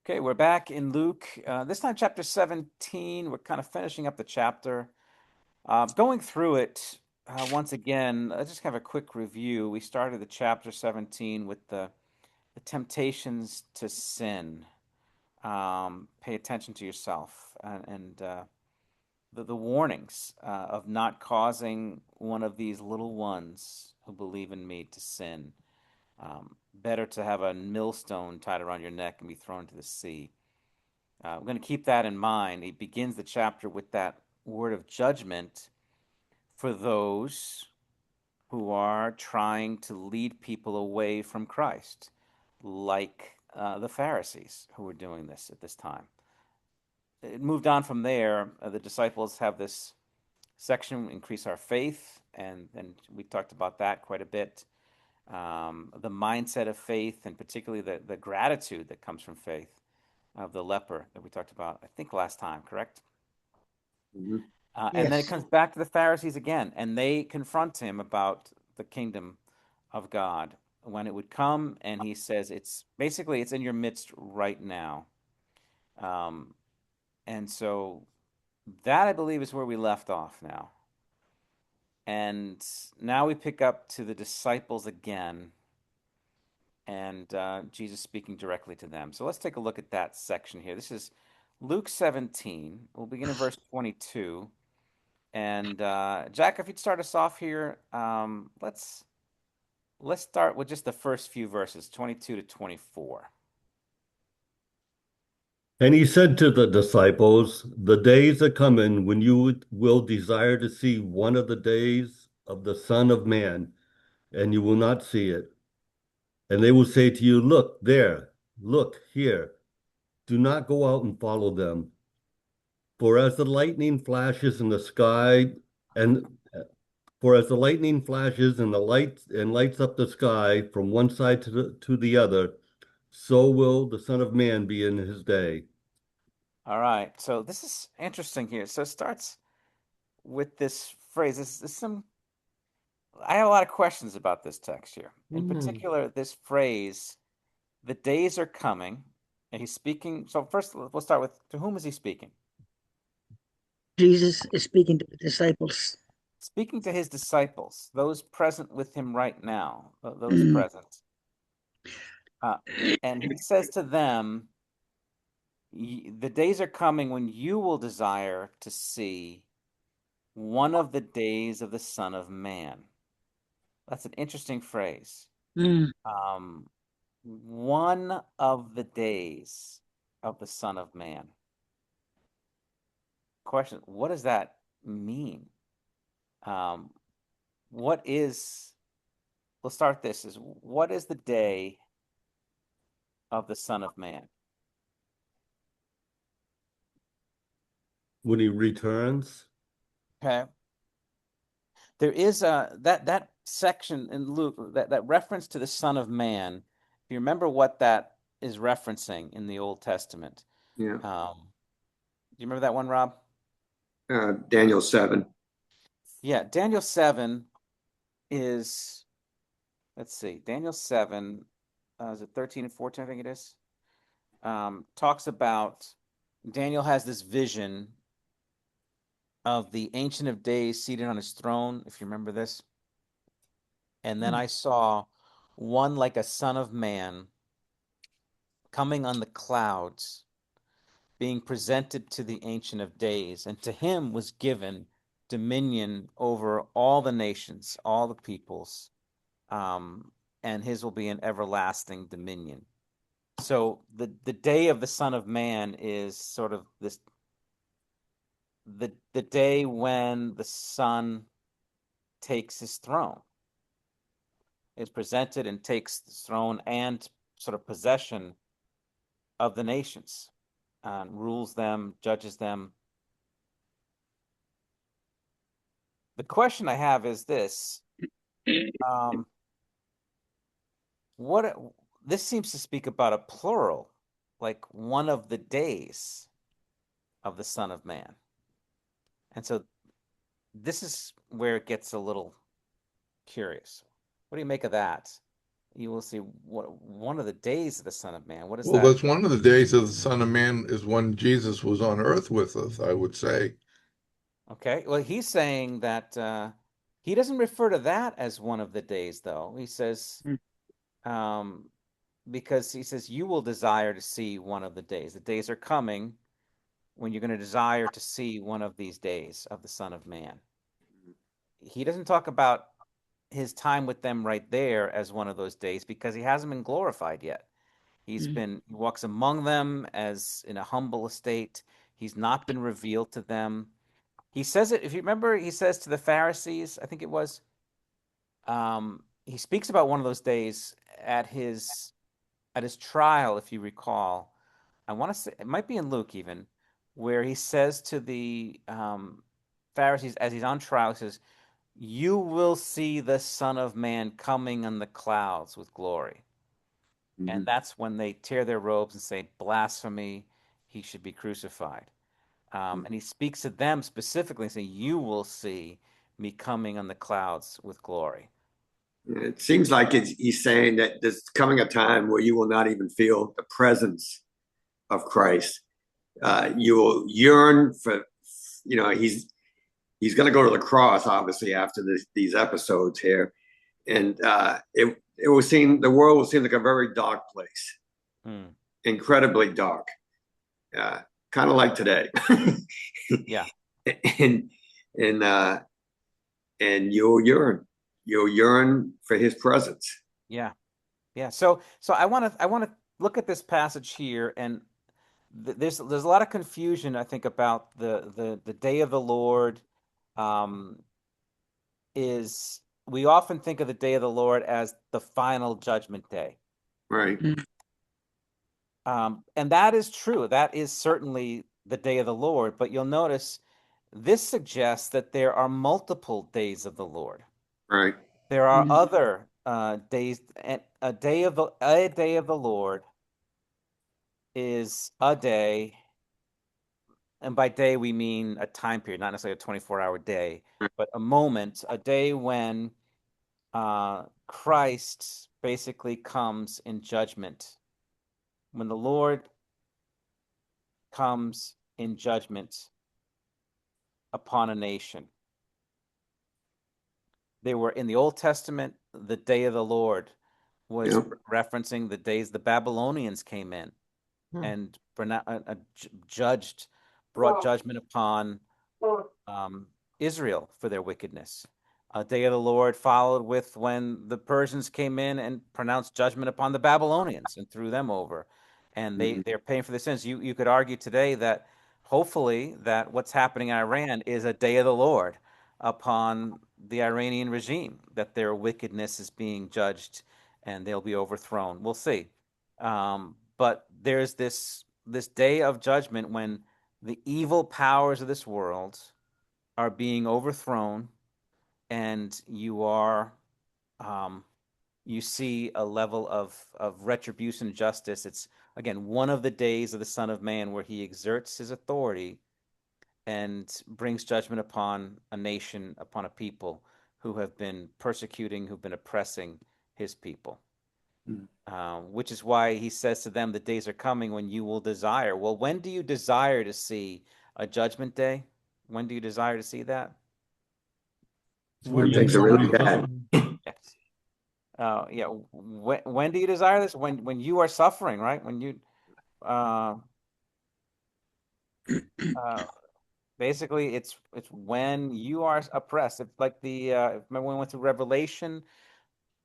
Okay, we're back in Luke. This time, chapter 17. We're kind of finishing up the chapter. Going through it once again, just have a quick review. We started the chapter 17 with the temptations to sin. Pay attention to yourself and the warnings of not causing one of these little ones who believe in me to sin. Better to have a millstone tied around your neck and be thrown into the sea. We're going to keep that in mind. He begins the chapter with that word of judgment for those who are trying to lead people away from Christ, like the Pharisees who were doing this at this time. It moved on from there. The disciples have this section, increase our faith, and we talked about that quite a bit. The mindset of faith, and particularly the gratitude that comes from faith of the leper that we talked about, I think, last time, correct? Mhm. And then it Yes. comes back to the Pharisees again, and they confront him about the kingdom of God when it would come, and he says it's basically it's in your midst right now. Um, and so that I believe is where we left off now. And now we pick up to the disciples again, and Jesus speaking directly to them. So let's take a look at that section here. This is Luke 17. We'll begin in verse 22. And Jack, if you'd start us off here, let's start with just the first few verses, 22 to 24. And he said to the disciples, the days are coming when you will desire to see one of the days of the Son of Man, and you will not see it. And they will say to you, look there, look here. Do not go out and follow them. For as the lightning flashes in the sky, and for as the lightning flashes and the lights and lights up the sky from one side to the other, so will the Son of Man be in his day. All right, so this is interesting here. So it starts with this phrase. This some I have a lot of questions about this text here. In Mm. particular, this phrase, "The days are coming," and he's speaking. So first, we'll start with to whom is he speaking? Jesus is speaking to the disciples. Speaking to his disciples, those present with him right now, those present. Uh, and he says to them, the days are coming when you will desire to see one of the days of the Son of Man. That's an interesting phrase. Mm. Um, one of the days of the Son of Man. Question, what does that mean? Um, what is, let's start this, is what is the day of the Son of Man? When he returns. Okay. There is that section in Luke that reference to the Son of Man. If you remember what that is referencing in the Old Testament, Yeah. do you remember that one, Rob? Daniel 7. Yeah, Daniel 7 is, let's see, Daniel 7, is it 13 and 14, I think it is, talks about Daniel has this vision of the Ancient of Days seated on his throne, if you remember this. And then I saw one like a son of man coming on the clouds, being presented to the Ancient of Days, and to him was given dominion over all the nations, all the peoples, and his will be an everlasting dominion. So the day of the Son of Man is sort of this the day when the Son takes his throne, is presented and takes the throne and sort of possession of the nations, rules them, judges them. The question I have is this: um, what this seems to speak about a plural, like one of the days of the Son of Man, and so this is where it gets a little curious. What do you make of that? You will see one of the days of the Son of Man. What is Well, that? that's one of the days of the Son of Man is when Jesus was on earth with us, I would say. Okay. Well, he's saying that he doesn't refer to that as one of the days, though. He says, Mm. um, because he says, you will desire to see one of the days. The days are coming when you're going to desire to see one of these days of the Son of Man. He doesn't talk about his time with them right there as one of those days because he hasn't been glorified yet. Mm. He walks among them as in a humble estate. He's not been revealed to them. He says it, if you remember, he says to the Pharisees, I think it was, he speaks about one of those days at his trial, if you recall. I want to say it might be in Luke even, where he says to the Pharisees as he's on trial, he says, "You will see the Son of Man coming on the clouds with glory." And Mhm. that's when they tear their robes and say, "Blasphemy! He should be crucified." And he speaks to them specifically, saying, "You will see me coming on the clouds with glory." It seems like he's saying that there's coming a time where you will not even feel the presence of Christ. You will yearn for, he's going to go to the cross, obviously, after these episodes here, and it will seem the world will seem like a very dark place, Hmm. incredibly dark, uh, kind of like today, Yeah, and and uh, and you'll yearn for His presence. yeah, yeah. So I want to look at this passage here, and there's a lot of confusion, I think, about the day of the Lord. Um, is we often think of the day of the Lord as the final judgment day. Right, Mm. And that is true. That is certainly the day of the Lord. But you'll notice this suggests that there are multiple days of the Lord. right, There are Mm. other days, and a day of the Lord is a day, and by day we mean a time period, not necessarily a 24-hour day, but a moment, a day when Christ basically comes in judgment. When the Lord comes in judgment upon a nation. They were in the Old Testament, the day of the Lord was yep. referencing the days the Babylonians came in and judged, brought judgment upon Israel for their wickedness. A day of the Lord followed with when the Persians came in and pronounced judgment upon the Babylonians and threw them over. And Mhm. they're paying for their sins. You could argue today that hopefully that what's happening in Iran is a day of the Lord upon the Iranian regime, that their wickedness is being judged and they'll be overthrown. We'll see. But there's this day of judgment when the evil powers of this world are being overthrown, and um, you see a level of retribution and justice. It's again one of the days of the Son of Man where he exerts his authority and brings judgment upon a nation, upon a people who have been persecuting, who've been oppressing his people. Mhm. Which is why he says to them, "The days are coming when you will desire." Well, when do you desire to see a judgment day? When do you desire to see that? When Things are really bad. Yes. Yeah. When do you desire this? When you are suffering, right? When you uh, uh, basically it's when you are oppressed. It's like remember when we went through Revelation,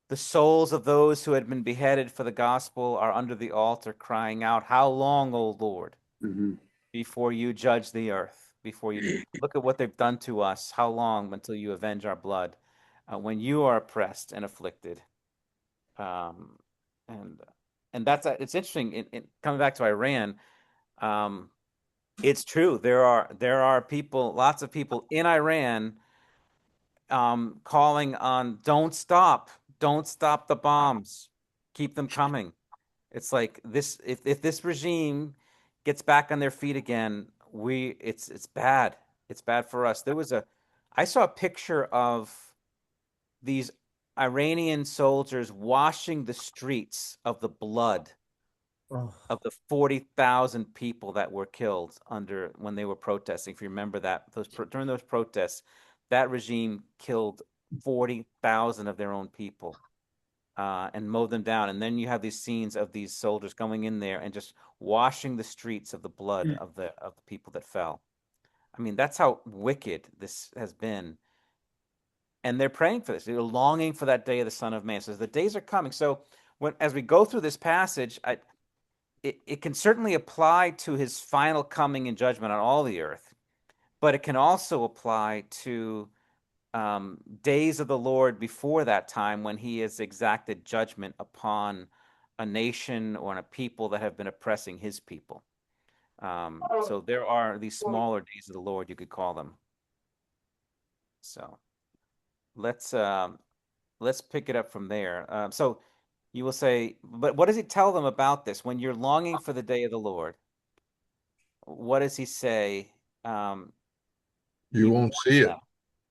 the souls of those who had been beheaded for the gospel are under the altar crying out, "How long, O Lord, Mhm. before you judge the earth? Before you look at what they've done to us? How long until you avenge our blood?" When you are oppressed and afflicted. Um, and that's it's interesting. Coming back to Iran, um, it's true. There are people, lots of people in Iran, calling on, don't stop the bombs, keep them coming. It's like this. If this regime gets back on their feet again, it's bad. It's bad for us. I saw a picture of these Iranian soldiers washing the streets of the blood Oh, of the 40,000 people that were killed under when they were protesting. If you remember that, during those protests, that regime killed 40,000 of their own people and mowed them down. And then you have these scenes of these soldiers going in there and just washing the streets of the blood of the people that fell. I mean, that's how wicked this has been. And they're praying for this. They're longing for that day of the Son of Man. So the days are coming. So as we go through this passage, it can certainly apply to his final coming and judgment on all the earth, but it can also apply to days of the Lord before that time when he has exacted judgment upon a nation or a people that have been oppressing his people. So there are these smaller days of the Lord, you could call them. So let's pick it up from there. So you will say, but what does he tell them about this? When you're longing for the day of the Lord, what does he say? He You won't see warns it. them.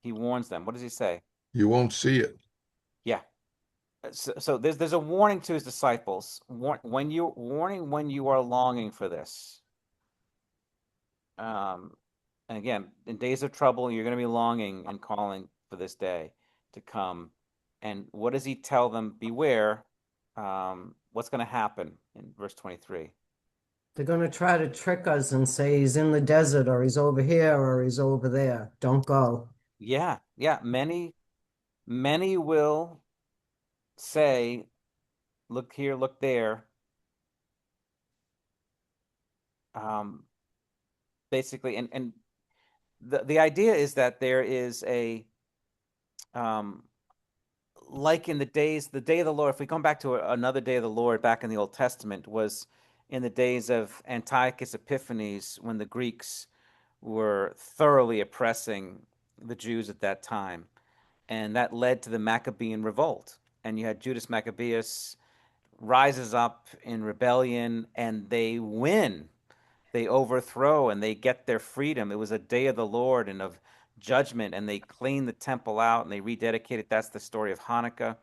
He warns them. What does he say? You won't see it. Yeah. So there's a warning to his disciples. When you are longing for this. And again, in days of trouble, you're going to be longing and calling for this day to come. And what does he tell them? Beware. What's going to happen in verse 23? they're going to try to trick us and say he's in the desert or he's over here or he's over there. Don't go. Yeah. Many will say, look here, look there. Basically, and the idea is that there is a like in the day of the Lord, if we come back to another day of the Lord back in the Old Testament, was in the days of Antiochus Epiphanes, when the Greeks were thoroughly oppressing the Jews at that time. And that led to the Maccabean revolt. And you had Judas Maccabeus rises up in rebellion, and they win. They overthrow and they get their freedom. It was a day of the Lord and of judgment, and they cleaned the temple out and they rededicated. That's the story of Hanukkah.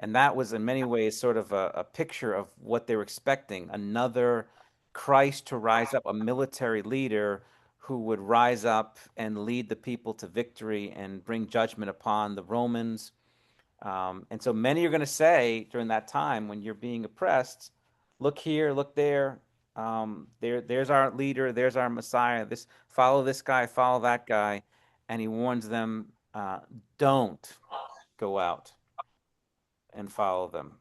And that was in many ways sort of a picture of what they were expecting, another Christ to rise up, a military leader who would rise up and lead the people to victory and bring judgment upon the Romans. And so many are going to say during that time when you're being oppressed, look here, look there. There's our leader, there's our Messiah. Follow this guy, follow that guy. And he warns them, don't go out and follow them.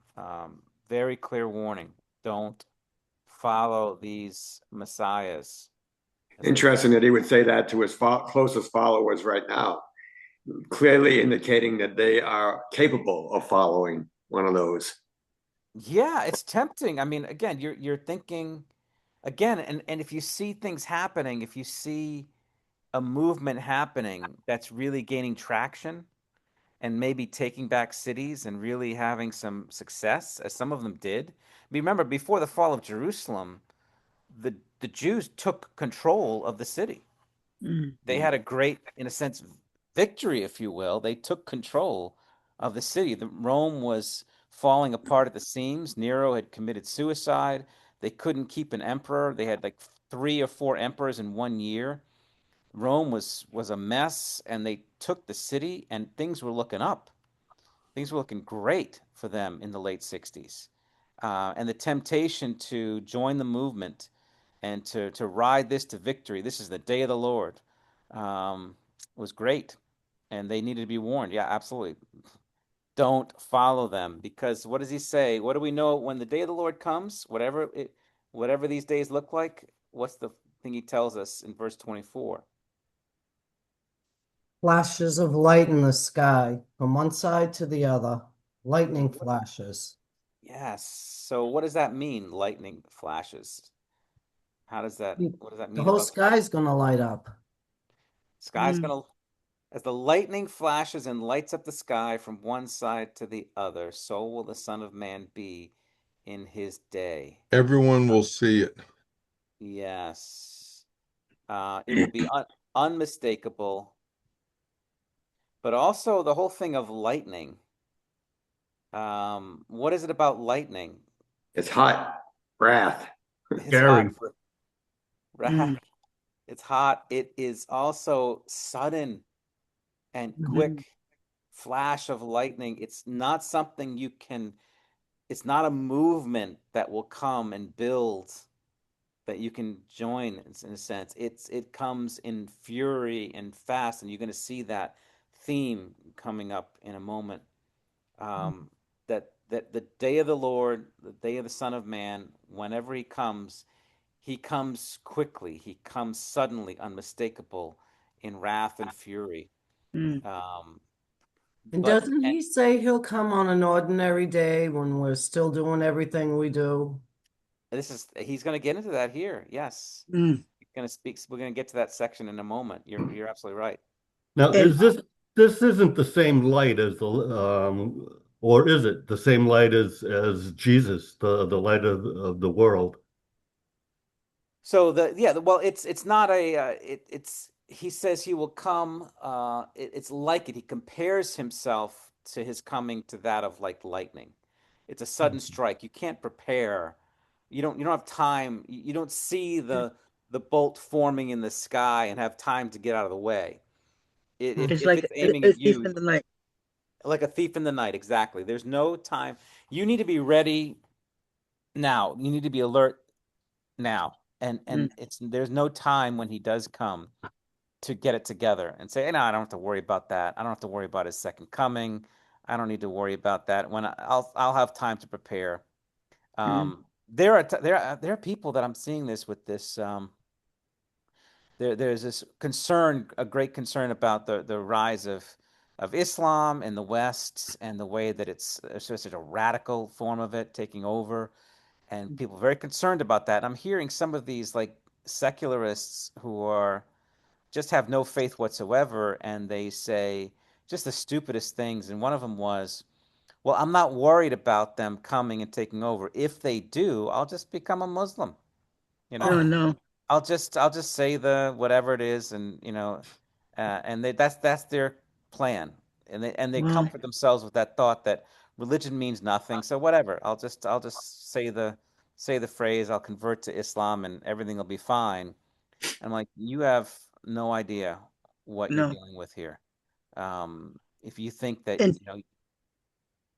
Very clear warning. Don't follow these messiahs. Interesting that he would say that to his closest followers right now, clearly indicating that they are capable of following one of those. Yeah, it's tempting. I mean, again, you're thinking again, and if you see things happening, if you see a movement happening that's really gaining traction and maybe taking back cities and really having some success, as some of them did. Remember, before the fall of Jerusalem, the Jews took control of the city. They had a great, in a sense, victory, if you will. They took control of the city. Rome was falling apart at the seams. Nero had committed suicide. They couldn't keep an emperor. They had like 3 or 4 emperors in 1 year. Rome was a mess, and they took the city, and things were looking up. Things were looking great for them in the late 60s. And the temptation to join the movement and to ride this to victory, this is the day of the Lord, was great. And they needed to be warned. Yeah, absolutely. Don't follow them, because what does he say? What do we know when the day of the Lord comes? Whatever these days look like, what's the thing he tells us in verse 24? Flashes of light in the sky from one side to the other, lightning flashes. Yes. So what does that mean, lightning flashes? What does that The mean whole about sky's gonna light up. sky's gonna, as the lightning flashes and lights up the sky from one side to the other, so will the Son of Man be in his day. Everyone will see it. Yes. It will be unmistakable. But also the whole thing of lightning. What is it about lightning? It's hot. Wrath. It's hot. Scary. Wrath. Mm, It's hot. It is also sudden and mhm. quick flash of lightning. It's not something you can, it's not a movement that will come and build that you can join in a sense. It comes in fury and fast, and you're going to see that theme coming up in a moment. Um, that the day of the Lord, the day of the Son of Man, whenever he comes quickly, he comes suddenly, unmistakable, in wrath and fury. Mm. Um, And but doesn't he say he'll come on an ordinary day when we're still doing everything we do? he's going to get into that here. Yes, Mm. he's going to speak. We're going to get to that section in a moment. You're absolutely right. Now, And is this isn't the same light as the or is it the same light as Jesus, the light of the world? So well, it's not a it's he says he will come. It's like it. He compares himself to his coming to that of like lightning. It's a sudden strike. You can't prepare. You don't have time. You don't see the bolt forming in the sky and have time to get out of the way. it's If like it's aiming a at thief you, in the night. like a thief in the night, exactly. There's no time. You need to be ready now. You need to be alert now. Mm. And there's no time when he does come to get it together and say, hey, no, I don't have to worry about that. I don't have to worry about his second coming. I don't need to worry about that. I'll have time to prepare. Mm. There are people that I'm seeing this with this. There's this concern, a great concern about the rise of Islam in the West and the way that it's such a radical form of it taking over, and people are very concerned about that. And I'm hearing some of these like secularists who are just have no faith whatsoever, and they say just the stupidest things. And one of them was, well, I'm not worried about them coming and taking over. If they do, I'll just become a Muslim, you know. Oh Oh, no. I'll just say the whatever it is, and and that's their plan, and they Wow. comfort themselves with that thought that religion means nothing. So whatever, I'll just say the phrase, I'll convert to Islam, and everything will be fine. I'm like, you have no idea what you're No. dealing with here. If you think that, And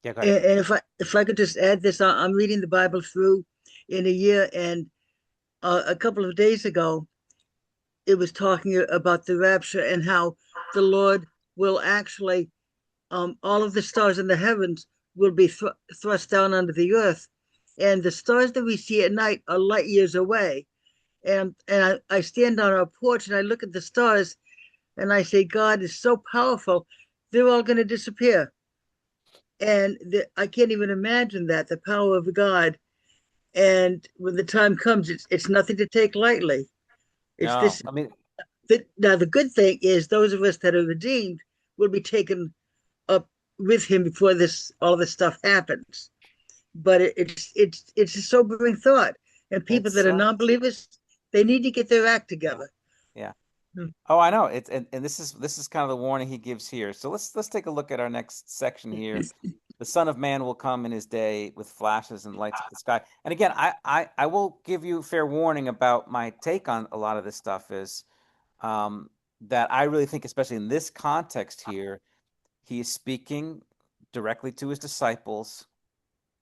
yeah, go ahead. and if I could just add this, I'm reading the Bible through in a year, and a couple of days ago, it was talking about the rapture and how the Lord will actually, all of the stars in the heavens will be thrust down onto the earth, and the stars that we see at night are light years away. And I stand on our porch and I look at the stars and I say, God is so powerful, they're all going to disappear. And I can't even imagine that the power of God. And when the time comes, it's nothing to take lightly. It's No, this. I mean, Now the good thing is those of us that are redeemed will be taken up with Him before this all this stuff happens. But it's a sobering thought, and people it's that are non-believers, they need to get their act together. yeah. Hmm. Oh, I know. And this is kind of the warning he gives here. So let's take a look at our next section here. The Son of Man will come in his day with flashes and lights of the sky. And again, I will give you fair warning about my take on a lot of this stuff is that I really think, especially in this context here, he is speaking directly to his disciples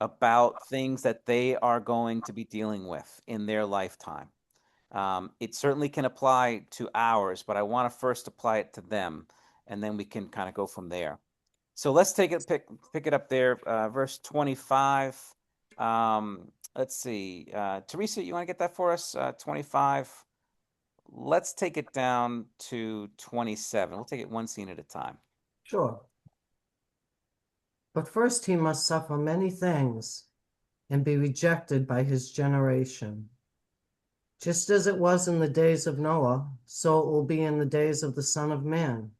about things that they are going to be dealing with in their lifetime. It certainly can apply to ours, but I want to first apply it to them, and then we can kind of go from there. So let's pick it up there, verse 25. Let's see, Teresa, you want to get that for us? 25. Let's take it down to 27. We'll take it one scene at a time. sure. But first he must suffer many things and be rejected by his generation. Just as it was in the days of Noah, so it will be in the days of the Son of Man.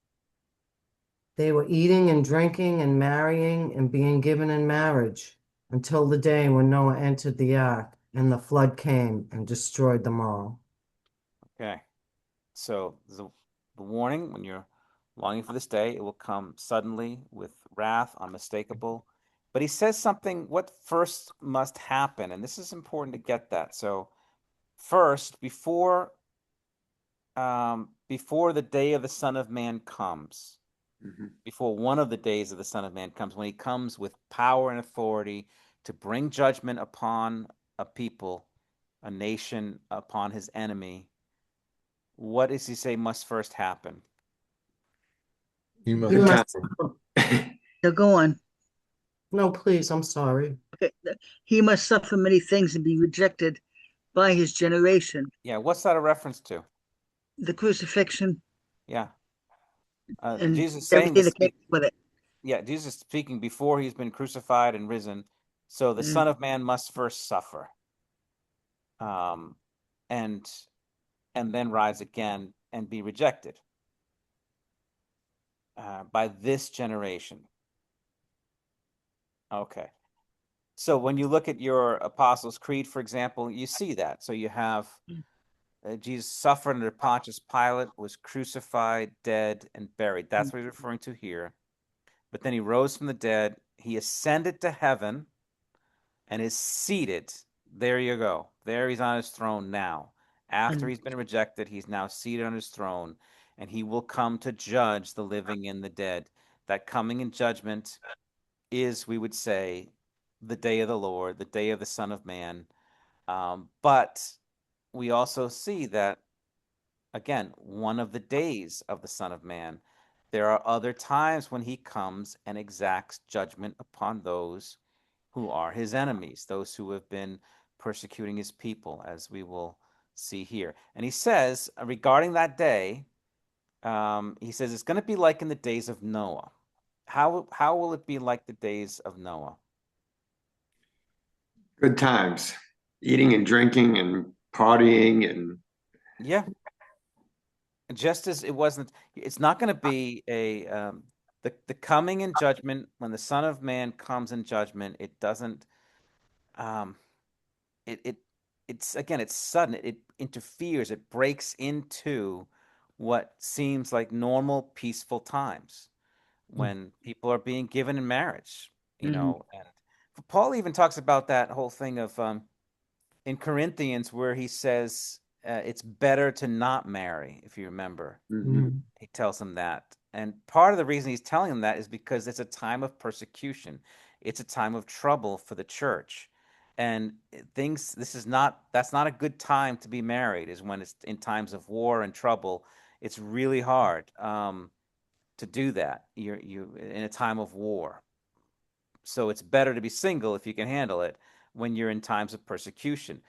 They were eating and drinking and marrying and being given in marriage until the day when Noah entered the ark and the flood came and destroyed them all. Okay. So the warning, when you're longing for this day, it will come suddenly with wrath, unmistakable. But he says something, what first must happen, and this is important to get that. So first, before the day of the Son of Man comes, Mhm. before one of the days of the Son of Man comes, when he comes with power and authority to bring judgment upon a people, a nation, upon his enemy, what does he say must first happen? He must You Good must, Time. Now go on. no, please, I'm sorry. Okay. He must suffer many things and be rejected by his generation. Yeah, what's that a reference to? The crucifixion Yeah. and Jesus is saying everything this, that came with it. yeah, Jesus is speaking before he's been crucified and risen. So the Mm. Son of Man must first suffer, um, and then rise again and be rejected by this generation. Okay. So when you look at your Apostles' Creed, for example, you see that. So you have Jesus suffered under Pontius Pilate, was crucified, dead, and buried. That's what he's referring to here. But then he rose from the dead. He ascended to heaven and is seated. There you go. There he's on his throne now. After And he's been rejected, he's now seated on his throne, and he will come to judge the living and the dead. That coming in judgment is, we would say, the day of the Lord, the day of the Son of Man. But we also see that, again, one of the days of the Son of Man. There are other times when he comes and exacts judgment upon those who are his enemies, those who have been persecuting his people, as we will see here. And he says, regarding that day, he says it's going to be like in the days of Noah. How will it be like the days of Noah? Good times, eating and drinking and partying and Yeah, just as it wasn't, it's not going to be a the coming in judgment when the Son of Man comes in judgment. It doesn't um, it it it's again it's sudden. It interferes. It breaks into what seems like normal, peaceful times when people are being given in marriage. mm, And Paul even talks about that whole thing of in Corinthians where he says it's better to not marry, if you remember. mhm. Mhm. He tells them that. And part of the reason he's telling them that is because it's a time of persecution. It's a time of trouble for the church. And that's not a good time to be married, is when it's in times of war and trouble. It's really hard to do that. You in a time of war. So it's better to be single if you can handle it when you're in times of persecution.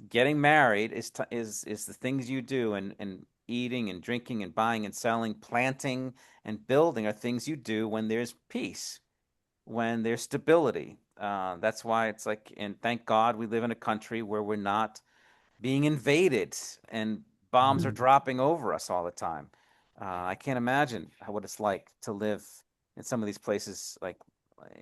Getting married is the things you do, and eating and drinking and buying and selling, planting and building are things you do when there's peace, when there's stability. That's why it's like, and thank God we live in a country where we're not being invaded and bombs are dropping over us all the time. I can't imagine what it's like to live in some of these places, like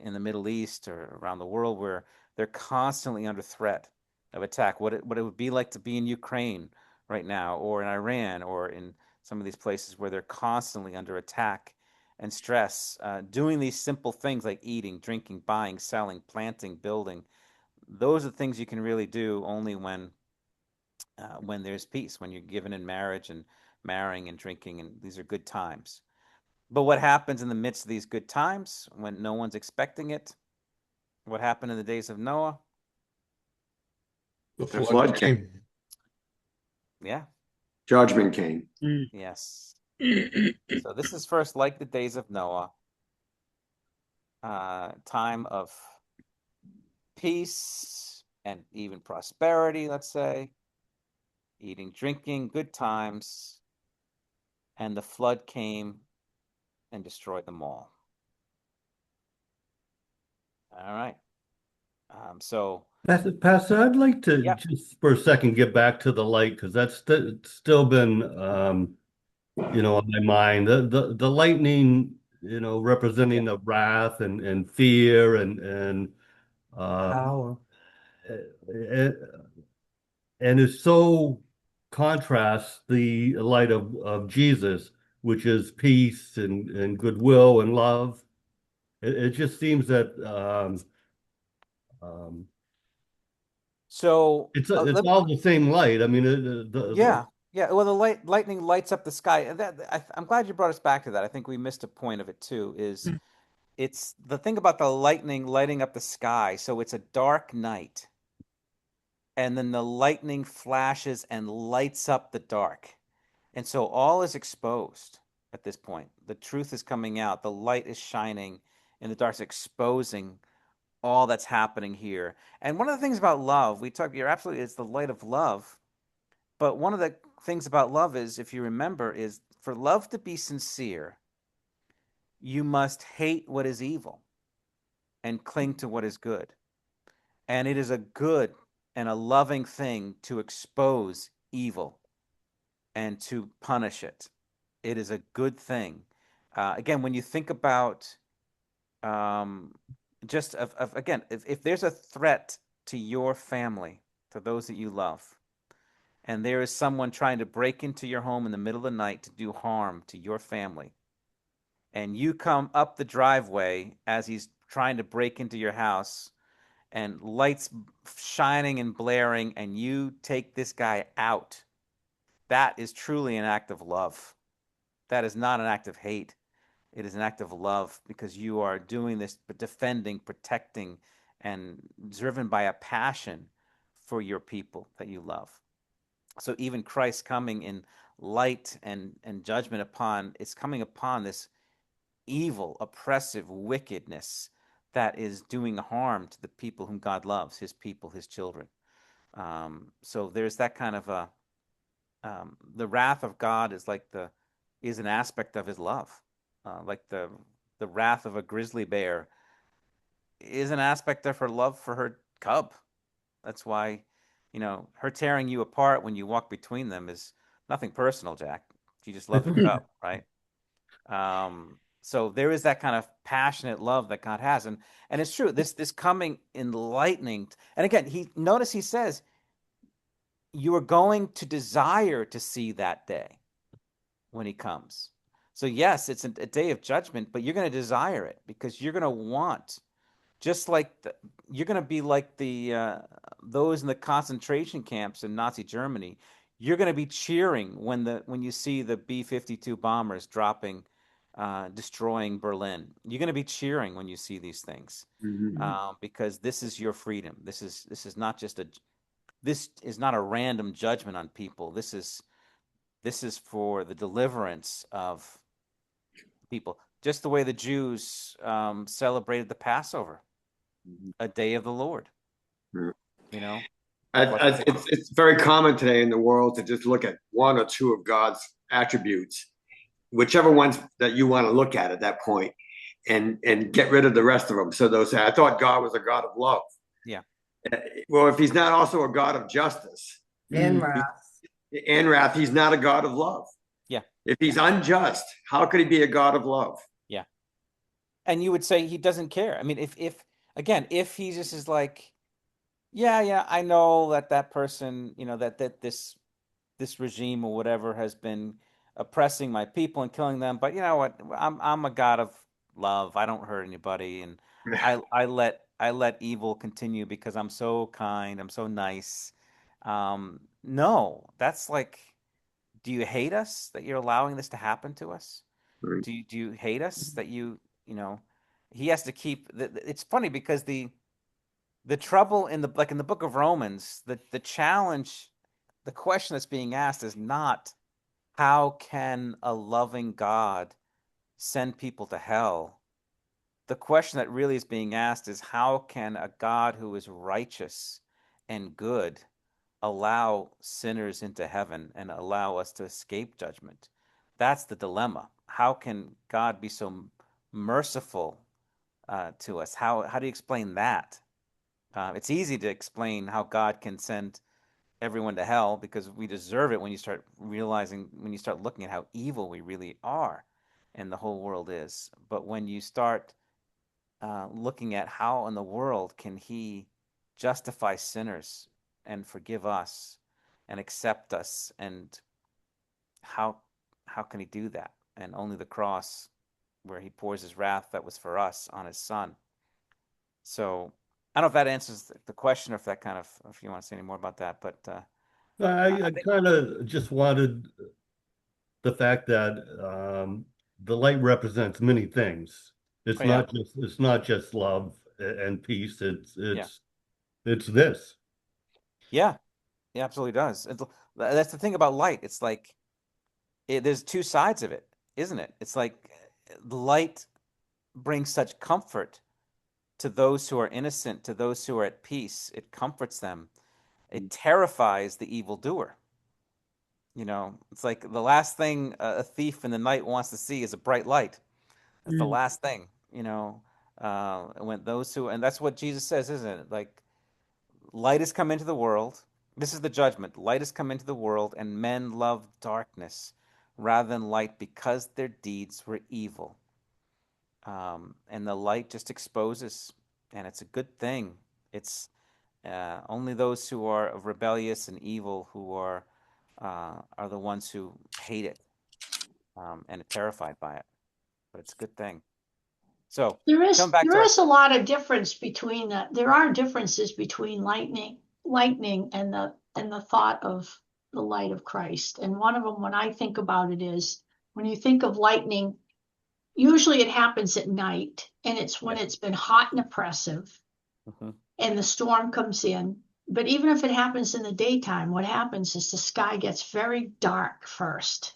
in the Middle East or around the world, where they're constantly under threat of attack. What it would be like to be in Ukraine right now, or in Iran, or in some of these places where they're constantly under attack and stress, doing these simple things like eating, drinking, buying, selling, planting, building. Those are things you can really do only when there's peace, when you're given in marriage and marrying and drinking, and these are good times. But what happens in the midst of these good times when no one's expecting it? What happened in the days of Noah? The The flood flood came. came. Yeah, Judgment came. yes. mm. So this is first like the days of Noah, time of peace and even prosperity, let's say, eating, drinking, good times, and the flood came and destroyed them all. All right. So, Pastor, I'd like to yeah, just for a second get back to the light because that's still been on my mind. The lightning, yeah, representing the wrath and fear and uh, Power. and, and it so contrasts the light of Jesus, which is peace and goodwill and love. It just seems that um, So it's all the same light. I mean, yeah, yeah. Well, the lightning lights up the sky. And I'm glad you brought us back to that. I think we missed a point of it too. Is Mm. it's the thing about the lightning lighting up the sky. So it's a dark night, and then the lightning flashes and lights up the dark, and so all is exposed at this point. The truth is coming out. The light is shining, and the dark's exposing all that's happening here. And one of the things about love, we talk. You're absolutely. It's the light of love. But one of the things about love is, if you remember, is for love to be sincere, you must hate what is evil and cling to what is good. And it is a good and a loving thing to expose evil and to punish it. It is a good thing. Again, when you think about um, just again, if there's a threat to your family, to those that you love, and there is someone trying to break into your home in the middle of the night to do harm to your family, and you come up the driveway as he's trying to break into your house, and lights shining and blaring, and you take this guy out, that is truly an act of love. That is not an act of hate. It is an act of love, because you are doing this, but defending, protecting, and driven by a passion for your people that you love. So even Christ coming in light and judgment upon, it's coming upon this evil, oppressive wickedness that is doing harm to the people whom God loves, his people, his children. So there's that kind of a the wrath of God is an aspect of his love, like the wrath of a grizzly bear is an aspect of her love for her cub. That's why, her tearing you apart when you walk between them is nothing personal, Jack. She just loves her cub, right? So there is that kind of passionate love that God has, and it's true. This coming enlightening, and again, he says you are going to desire to see that day when he comes. So yes, it's a day of judgment, but you're going to desire it because you're going to want, just like you're going to be like the those in the concentration camps in Nazi Germany. You're going to be cheering when you see the B-52 bombers dropping, destroying Berlin. You're going to be cheering when you see these things, because this is your freedom. This is not a random judgment on people. This is for the deliverance of people, just the way the Jews celebrated the Passover, a day of the Lord. Yeah. You know, It's very common today in the world to just look at one or two of God's attributes, whichever ones that you want to look at that point, and get rid of the rest of them. So they'll say, "I thought God was a God of love." Yeah. Well, if He's not also a God of justice And wrath. and wrath, He's not a God of love. Yeah. If He's unjust, how could He be a God of love? Yeah. And you would say he doesn't care. I mean, if he just is like, yeah, I know that person, that this regime or whatever has been oppressing my people and killing them, but you know what? I'm a God of love. I don't hurt anybody, and I let evil continue because I'm so kind. I'm so nice. No, that's like, do you hate us that you're allowing this to happen to us? Do you hate us that you know he has to keep it's funny because the trouble in the book of Romans, the challenge, the question that's being asked is not how can a loving God send people to hell. The question that really is being asked is how can a God who is righteous and good allow sinners into heaven and allow us to escape judgment? That's the dilemma. How can God be so merciful to us? How do you explain that? It's easy to explain how God can send everyone to hell because we deserve it when you start looking at how evil we really are and the whole world is. But when you start looking at how in the world can he justify sinners and forgive us and accept us, and how can he do that? And only the cross where he pours his wrath that was for us on his son. So I don't know if that answers the question, or if that kind of, if you want to say any more about that, but I I think, kind of just wanted the fact that the light represents many things. oh yeah, It's not just love and peace. yeah, It's this. yeah, it absolutely does. That's the thing about light. It's like there's two sides of it, isn't it? It's like the light brings such comfort to those who are innocent, to those who are at peace. It comforts them. It terrifies the evildoer. You know, it's like the last thing a thief in the night wants to see is a bright light. That's the Mm. last thing, when those who, and that's what Jesus says, isn't it? Like, light has come into the world. This is the judgment. Light has come into the world, and men love darkness rather than light because their deeds were evil. And the light just exposes, and it's a good thing. It's only those who are rebellious and evil who are the ones who hate it, and are terrified by it. But it's a good thing. So coming back There to our, is a lot of difference between that. There are differences between lightning and the thought of the light of Christ. And one of them, when I think about it, is when you think of lightning, usually it happens at night, and it's when yeah. it's been hot and oppressive Mhm. and the storm comes in. But even if it happens in the daytime, what happens is the sky gets very dark first.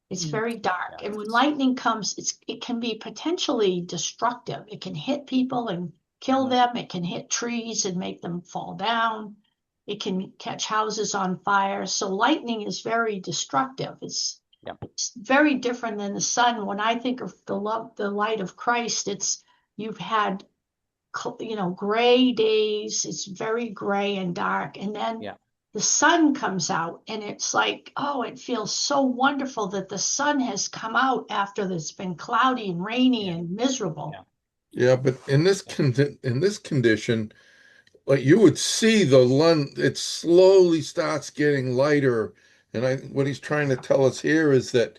It's very dark. Yeah. And when lightning comes, it can be potentially destructive. It can hit people and kill Mhm. them. It can hit trees and make them fall down. It can catch houses on fire. So lightning is very destructive. It's Yeah. very different than the sun. When I think of the light of Christ, you've had gray days. It's very gray and dark. And then Yeah. the sun comes out, and it's like, oh, it feels so wonderful that the sun has come out after it's been cloudy and rainy Yeah. and miserable. Yeah. Yeah, but in this condition, like you would see it slowly starts getting lighter. And what he's trying to tell us here is that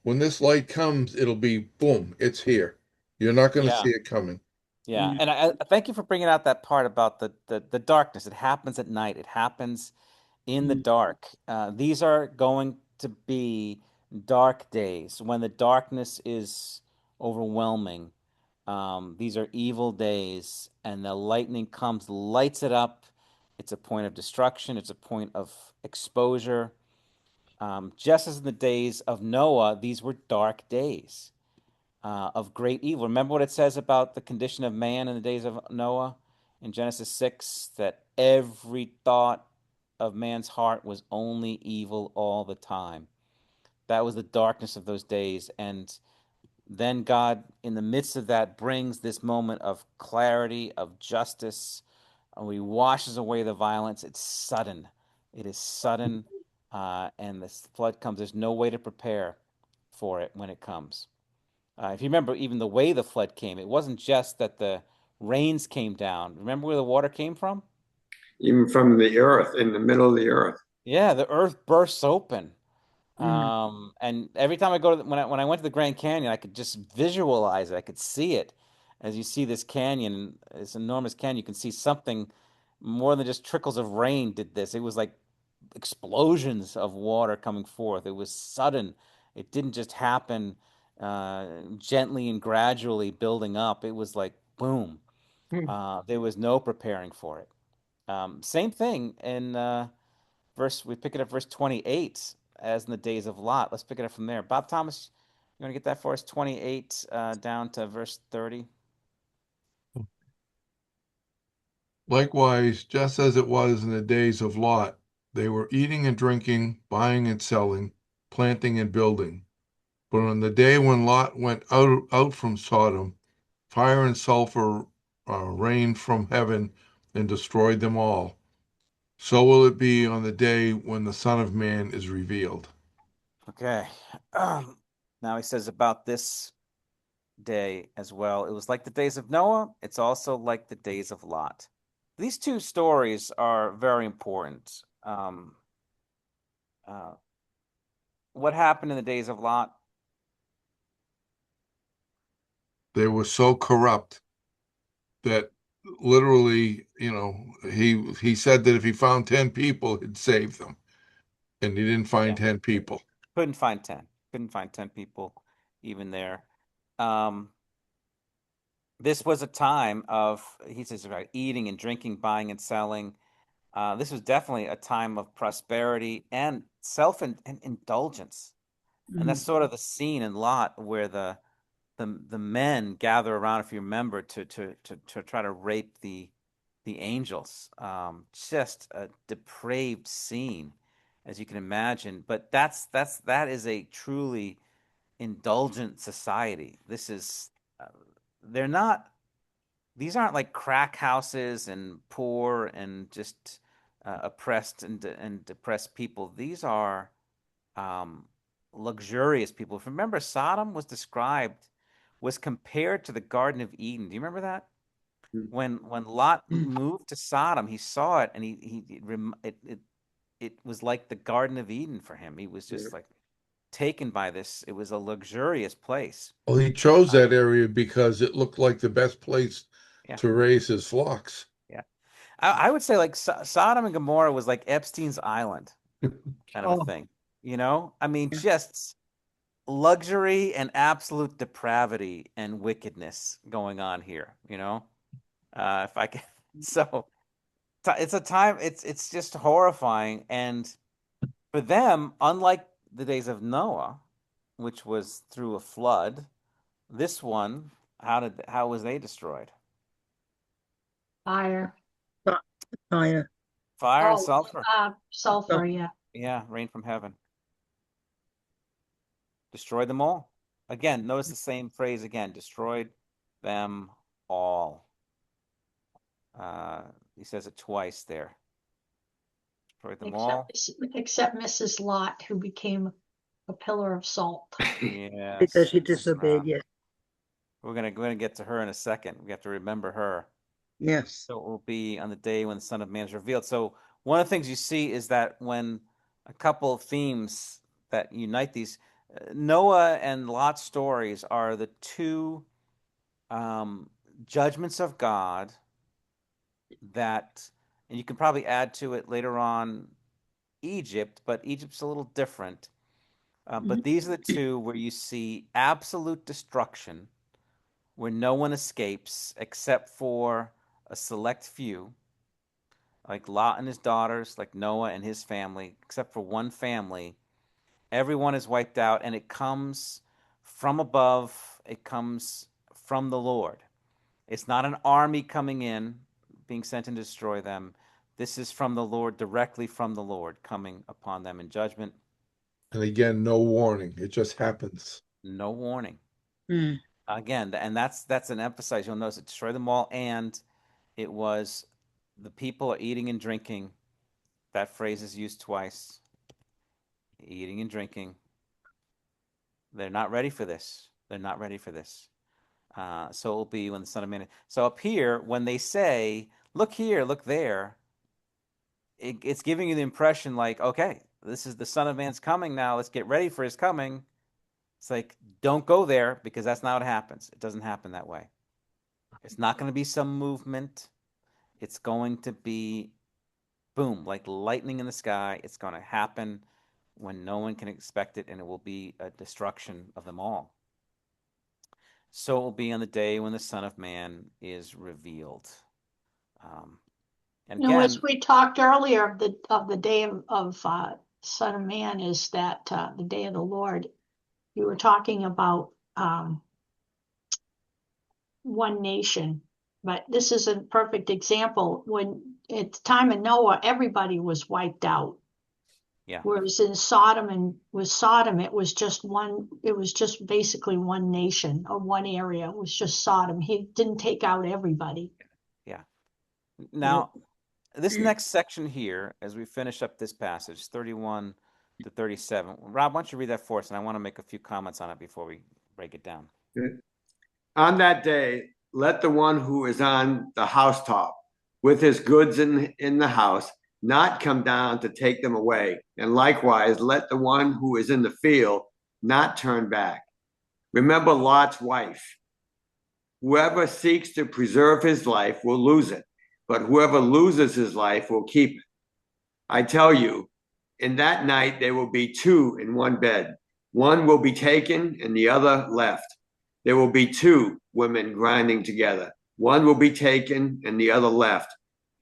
when this light comes, it'll be boom, it's here. You're not going to Yeah. see it coming. Yeah. And I thank you for bringing out that part about the darkness. It happens at night. It happens in the dark. These are going to be dark days when the darkness is overwhelming. These are evil days, and the lightning comes, lights it up. It's a point of destruction. It's a point of exposure. Just as in the days of Noah, these were dark days of great evil. Remember what it says about the condition of man in the days of Noah in Genesis 6, that every thought of man's heart was only evil all the time. That was the darkness of those days. And then God, in the midst of that, brings this moment of clarity, of justice, and he washes away the violence. It's sudden. It is sudden, and this flood comes. There's no way to prepare for it when it comes. If you remember, even the way the flood came, it wasn't just that the rains came down. Remember where the water came from? Even from the earth, in the middle of the earth. Yeah, the earth bursts open. Mm. And every time I go to when I went to the Grand Canyon, I could just visualize it. I could see it. As you see this canyon, this enormous canyon, you can see something more than just trickles of rain did this. It was like explosions of water coming forth. It was sudden. It didn't just happen gently and gradually building up. It was like boom. Mm. There was no preparing for it. Same thing in we pick it up verse 28 as in the days of Lot. Let's pick it up from there. Bob Thomas, you want to get that for us? 28 down to verse 30. Likewise, just as it was in the days of Lot, they were eating and drinking, buying and selling, planting and building. But on the day when Lot went out from Sodom, fire and sulfur rained from heaven and destroyed them all. So will it be on the day when the Son of Man is revealed. Okay. Now he says about this day as well. It was like the days of Noah. It's also like the days of Lot. These two stories are very important. Uh, what happened in the days of Lot? They were so corrupt that literally, he said that if he found 10 people, he'd save them. And he didn't find Yeah. 10 people. Couldn't find 10. Couldn't find 10 people even there. This was a time of, he says, about eating and drinking, buying and selling. This was definitely a time of prosperity and self-indulgence. And that's sort of the scene in Lot where the men gather around, if you remember, to try to rape the angels. Just a depraved scene, as you can imagine. But that is a truly indulgent society. This is they're not. These aren't like crack houses and poor and just oppressed and depressed people. These are luxurious people. Remember, Sodom was compared to the Garden of Eden. Do you remember that? When Lot moved to Sodom, he saw it, and it was like the Garden of Eden for him. He was just like taken by this. It was a luxurious place. Well, he chose that area because it looked like the best place to raise his flocks. Yeah. I would say like Sodom and Gomorrah was like Epstein's Island kind of a thing. I mean, just luxury and absolute depravity and wickedness going on here, if I can. So it's a time, it's just horrifying. And for them, unlike the days of Noah, which was through a flood, this one, how was they destroyed? Fire. Fire. Fire and sulfur. Sulfur, yeah. Yeah, rain from heaven. Destroyed them all. Again, notice the same phrase again. Destroyed them all. He says it twice there. Destroyed them all. Except Mrs. Lot, who became a pillar of salt. Yes. Because she disobeyed, yes. We're gonna get to her in a second. We have to remember her. Yes. So it will be on the day when the Son of Man is revealed. So one of the things you see is that when a couple of themes that unite these, Noah and Lot's stories are the two judgments of God that, and you can probably add to it later on Egypt, but Egypt's a little different. But these are the two where you see absolute destruction, where no one escapes except for a select few, like Lot and his daughters, like Noah and his family, except for one family. Everyone is wiped out, and it comes from above. It comes from the Lord. It's not an army coming in, being sent in to destroy them. This is from the Lord, directly from the Lord, coming upon them in judgment. And again, no warning. It just happens. No warning. Mm. Again, and that's an emphasize. You'll notice it destroyed them all, and it was the people are eating and drinking. That phrase is used twice. Eating and drinking. They're not ready for this. They're not ready for this. So it will be when the Son of Man. So up here, when they say, "Look here, look there," it's giving you the impression like, okay, this is the Son of Man's coming now. Let's get ready for his coming. It's like, don't go there because that's not what happens. It doesn't happen that way. It's not going to be some movement. It's going to be, boom, like lightning in the sky. It's going to happen when no one can expect it, and it will be a destruction of them all. So it will be on the day when the Son of Man is revealed. And again, as we talked earlier of the day of Son of Man is that the day of the Lord. You were talking about one nation, but this is a perfect example. When at the time of Noah, everybody was wiped out. Yeah. Whereas in Sodom it was just one. It was just basically one nation or one area. It was just Sodom. He didn't take out everybody. Yeah. Now, this next section here, as we finish up this passage, 31 to 37. Rob, why don't you read that for us? And I want to make a few comments on it before we break it down. On that day, let the one who is on the housetop with his goods in the house not come down to take them away. And likewise, let the one who is in the field not turn back. Remember Lot's wife. Whoever seeks to preserve his life will lose it, but whoever loses his life will keep it. I tell you, in that night there will be two in one bed. One will be taken and the other left. There will be two women grinding together. One will be taken and the other left.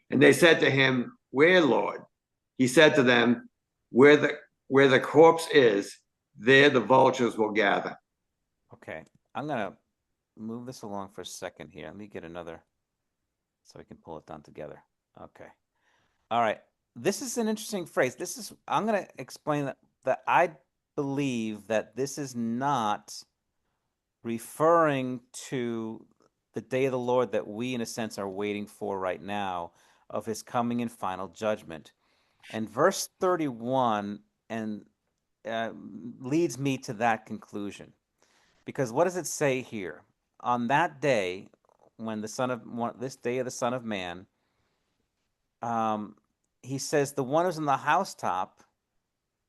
And they said to him, Where, Lord? He said to them, Where the corpse is, there the vultures will gather. Okay, I'm gonna move this along for a second here. Let me get another so we can pull it down together. Okay. All right. This is an interesting phrase. I'm gonna explain that I believe that this is not referring to the day of the Lord that we, in a sense, are waiting for right now, of his coming in final judgment. And verse 31 and leads me to that conclusion. Because what does it say here? On that day, when this day of the Son of Man, he says, the one who's on the housetop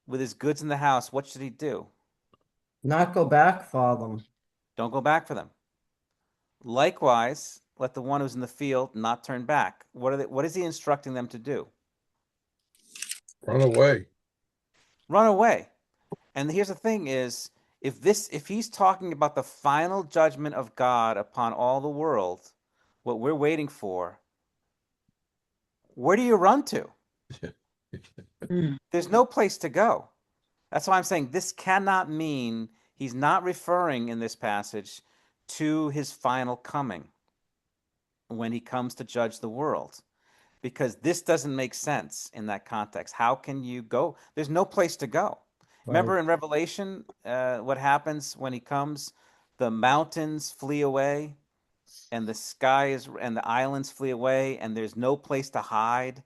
with his goods in the house, what should he do? Not go back for them. Don't go back for them. Likewise, let the one who's in the field not turn back. What is he instructing them to do? Run away. Run away. And here's the thing is, if he's talking about the final judgment of God upon all the world, what we're waiting for, where do you run to? There's no place to go. That's why I'm saying this cannot mean, he's not referring in this passage to his final coming when he comes to judge the world, because this doesn't make sense in that context. How can you go? There's no place to go. Remember in Revelation, what happens when he comes? The mountains flee away, and the skies and the islands flee away, and there's no place to hide.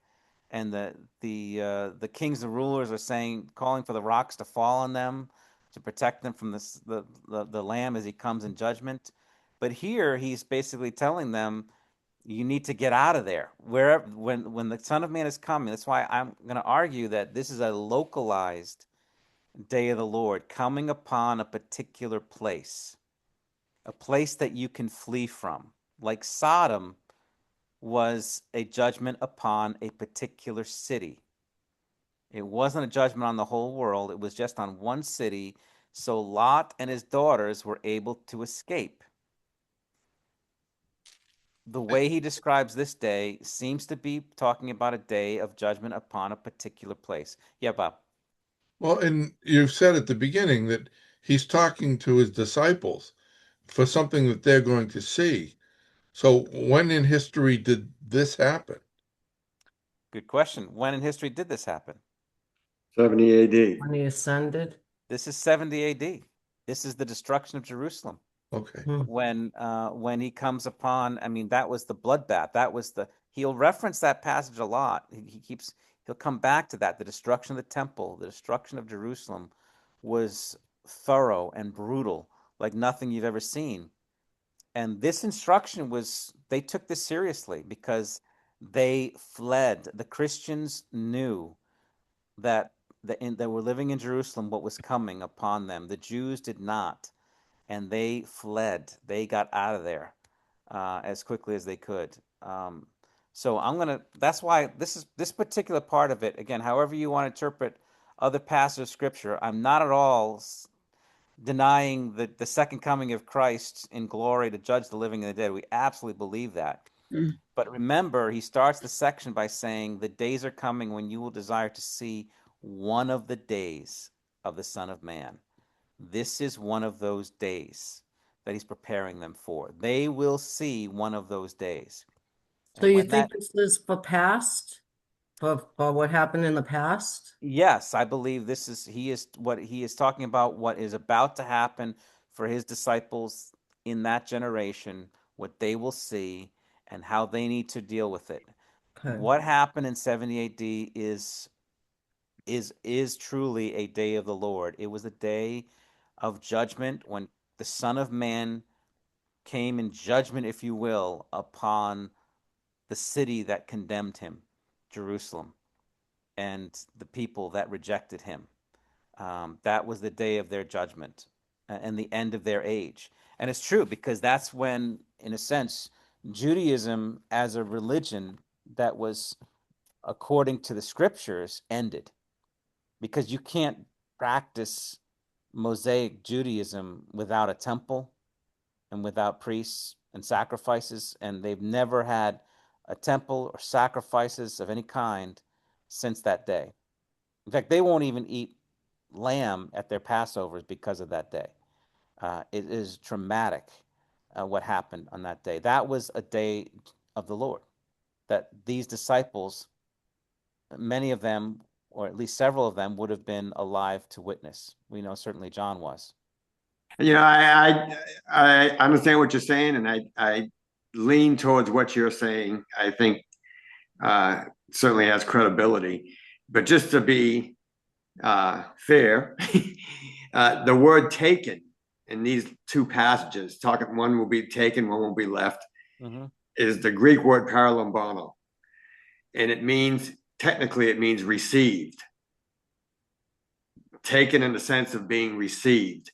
And the kings and rulers are calling for the rocks to fall on them to protect them from the Lamb as he comes in judgment. But here he's basically telling them, you need to get out of there. When the Son of Man is coming, that's why I'm going to argue that this is a localized day of the Lord coming upon a particular place, a place that you can flee from. Like Sodom was a judgment upon a particular city. It wasn't a judgment on the whole world. It was just on one city. So Lot and his daughters were able to escape. The way he describes this day seems to be talking about a day of judgment upon a particular place. Yeah, Bob. Well, and you said at the beginning that he's talking to his disciples for something that they're going to see. So when in history did this happen? Good question. When in history did this happen? 70 AD. When he ascended. This is 70 AD. This is the destruction of Jerusalem. Okay. When he comes upon, I mean, that was the bloodbath. He'll reference that passage a lot. He'll come back to that. The destruction of the temple, the destruction of Jerusalem was thorough and brutal, like nothing you've ever seen. And this instruction they took this seriously because they fled. The Christians knew that they were living in Jerusalem, what was coming upon them. The Jews did not. And they fled. They got out of there as quickly as they could. So that's why this particular part of it, again, however you want to interpret other passages of Scripture, I'm not at all denying the second coming of Christ in glory to judge the living and the dead. We absolutely believe that. But remember, he starts the section by saying, the days are coming when you will desire to see one of the days of the Son of Man. This is one of those days that he's preparing them for. They will see one of those days. So you think this is for past? For what happened in the past? Yes, I believe he is talking about what is about to happen for his disciples in that generation, what they will see and how they need to deal with it. Okay. What happened in 70 AD is truly a day of the Lord. It was a day of judgment when the Son of Man came in judgment, if you will, upon the city that condemned him, Jerusalem, and the people that rejected him. That was the day of their judgment. and the end of their age. And it's true because that's when, in a sense, Judaism as a religion that was according to the scriptures ended, because you can't practice Mosaic Judaism without a temple and without priests and sacrifices, and they've never had a temple or sacrifices of any kind since that day. In fact, they won't even eat lamb at their Passovers because of that day. It is traumatic what happened on that day. That was a day of the Lord that these disciples, many of them, or at least several of them, would have been alive to witness. We know certainly John was. You know, I understand what you're saying, and I lean towards what you're saying. I think certainly has credibility, but just to be fair, the word "taken" in these two passages, talking one will be taken, one will be left, is the Greek word "paralambano," and it means, technically, it means received, taken in the sense of being received.